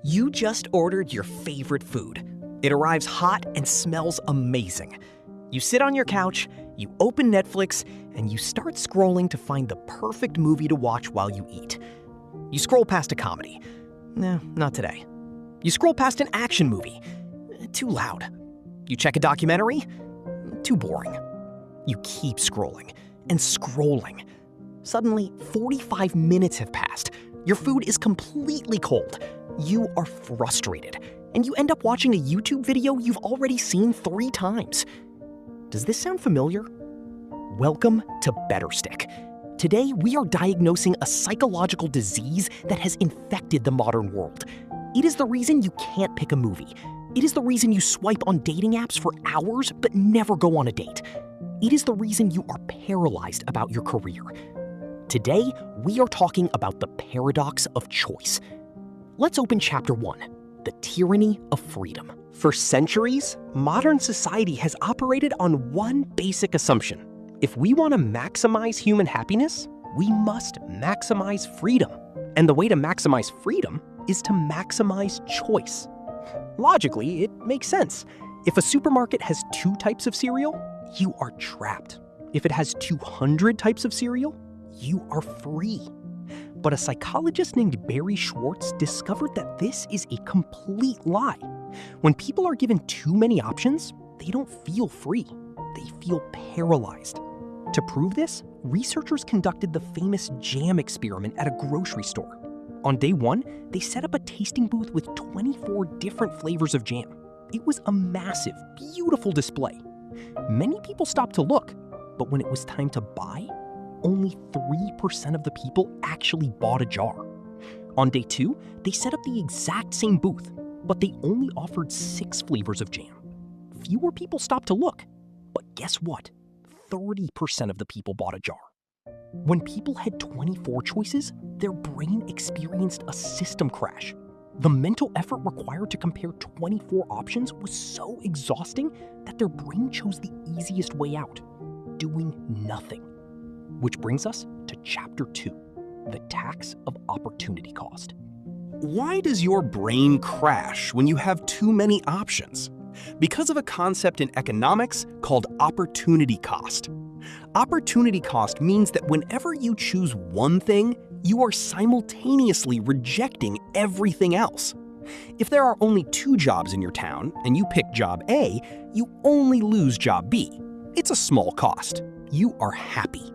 You just ordered your favorite food. It arrives hot and smells amazing. You sit on your couch, you open Netflix, and you start scrolling to find the perfect movie to watch while you eat. You scroll past a comedy. Not today. You scroll past an action movie. Too loud. You check a documentary. Too boring. You keep scrolling and scrolling. Suddenly, 45 minutes have passed. Your food is completely cold. You are frustrated, and you end up watching a YouTube video you've already seen 3 times. Does this sound familiar? Welcome to BetterStick. Today, we are diagnosing a psychological disease that has infected the modern world. It is the reason you can't pick a movie. It is the reason you swipe on dating apps for hours but never go on a date. It is the reason you are paralyzed about your career. Today, we are talking about the paradox of choice. Let's open Chapter 1, The Tyranny of Freedom. For centuries, modern society has operated on one basic assumption. If we want to maximize human happiness, we must maximize freedom. And the way to maximize freedom is to maximize choice. Logically, it makes sense. If a supermarket has 2 types of cereal, you are trapped. If it has 200 types of cereal, you are free. But a psychologist named Barry Schwartz discovered that this is a complete lie. When people are given too many options, they don't feel free. They feel paralyzed. To prove this, researchers conducted the famous jam experiment at a grocery store. On day 1, they set up a tasting booth with 24 different flavors of jam. It was a massive, beautiful display. Many people stopped to look, but when it was time to buy, only 3% of the people actually bought a jar. On day 2, they set up the exact same booth, but they only offered 6 flavors of jam. Fewer people stopped to look, but guess what? 30% of the people bought a jar. When people had 24 choices, their brain experienced a system crash. The mental effort required to compare 24 options was so exhausting that their brain chose the easiest way out, doing nothing. Which brings us to Chapter 2, The Tax of Opportunity Cost. Why does your brain crash when you have too many options? Because of a concept in economics called opportunity cost. Opportunity cost means that whenever you choose one thing, you are simultaneously rejecting everything else. If there are only 2 jobs in your town and you pick job A, you only lose job B. It's a small cost. You are happy.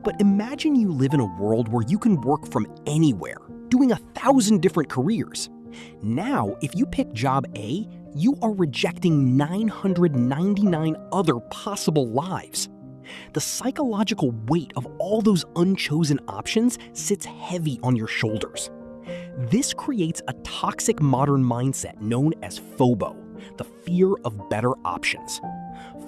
But imagine you live in a world where you can work from anywhere, doing 1,000 different careers. Now, if you pick job A, you are rejecting 999 other possible lives. The psychological weight of all those unchosen options sits heavy on your shoulders. This creates a toxic modern mindset known as FOBO, the fear of better options.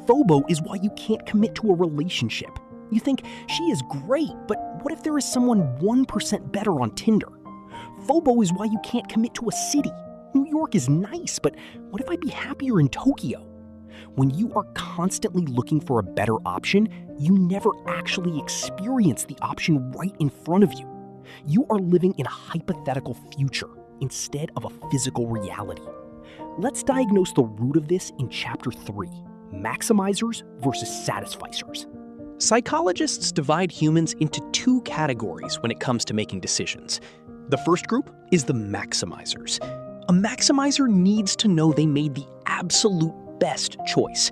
FOBO is why you can't commit to a relationship. You think, she is great, but what if there is someone 1% better on Tinder? FOBO is why you can't commit to a city. New York is nice, but what if I'd be happier in Tokyo? When you are constantly looking for a better option, you never actually experience the option right in front of you. You are living in a hypothetical future instead of a physical reality. Let's diagnose the root of this in Chapter 3, Maximizers versus Satisficers. Psychologists divide humans into 2 categories when it comes to making decisions. The first group is the maximizers. A maximizer needs to know they made the absolute best choice.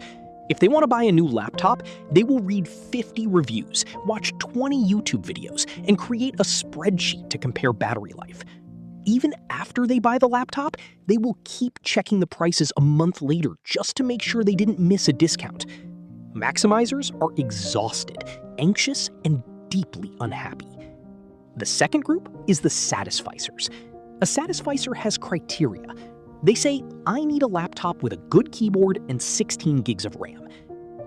If they want to buy a new laptop, they will read 50 reviews, watch 20 YouTube videos, and create a spreadsheet to compare battery life. Even after they buy the laptop, they will keep checking the prices a month later just to make sure they didn't miss a discount. Maximizers are exhausted, anxious, and deeply unhappy. The second group is the Satisficers. A Satisficer has criteria. They say, I need a laptop with a good keyboard and 16 gigs of RAM.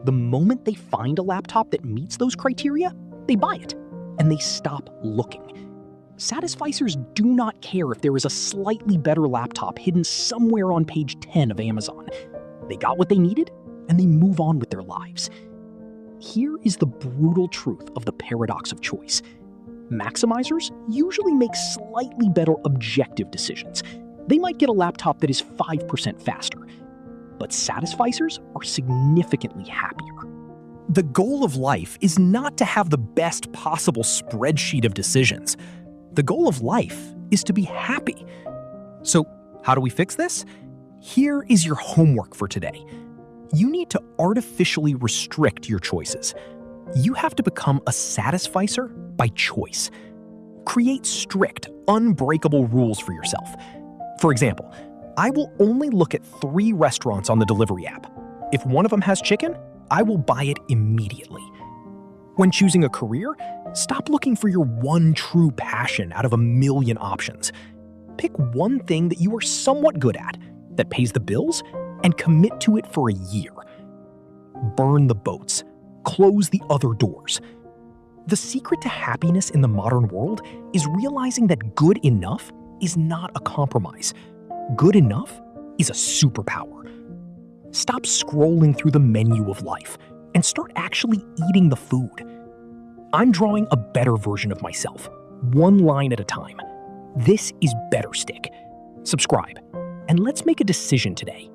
The moment they find a laptop that meets those criteria, they buy it, and they stop looking. Satisficers do not care if there is a slightly better laptop hidden somewhere on page 10 of Amazon. They got what they needed, and they move on with their lives. Here is the brutal truth of the paradox of choice. Maximizers usually make slightly better objective decisions. they might get a laptop that is 5% faster. But Satisficers are significantly happier. The goal of life is not to have the best possible spreadsheet of decisions. The goal of life is to be happy. So, how do we fix this? Here is your homework for today. You need to artificially restrict your choices. You have to become a Satisficer by choice. Create strict, unbreakable rules for yourself. For example, I will only look at 3 restaurants on the delivery app. If one of them has chicken, I will buy it immediately. When choosing a career, stop looking for your one true passion out of a million options. Pick one thing that you are somewhat good at, that pays the bills, and commit to it for a year. Burn the boats. Close the other doors. The secret to happiness in the modern world is realizing that good enough is not a compromise. Good enough is a superpower. Stop scrolling through the menu of life and start actually eating the food. I'm drawing a better version of myself, one line at a time. This is BetterStick. Subscribe, and let's make a decision today.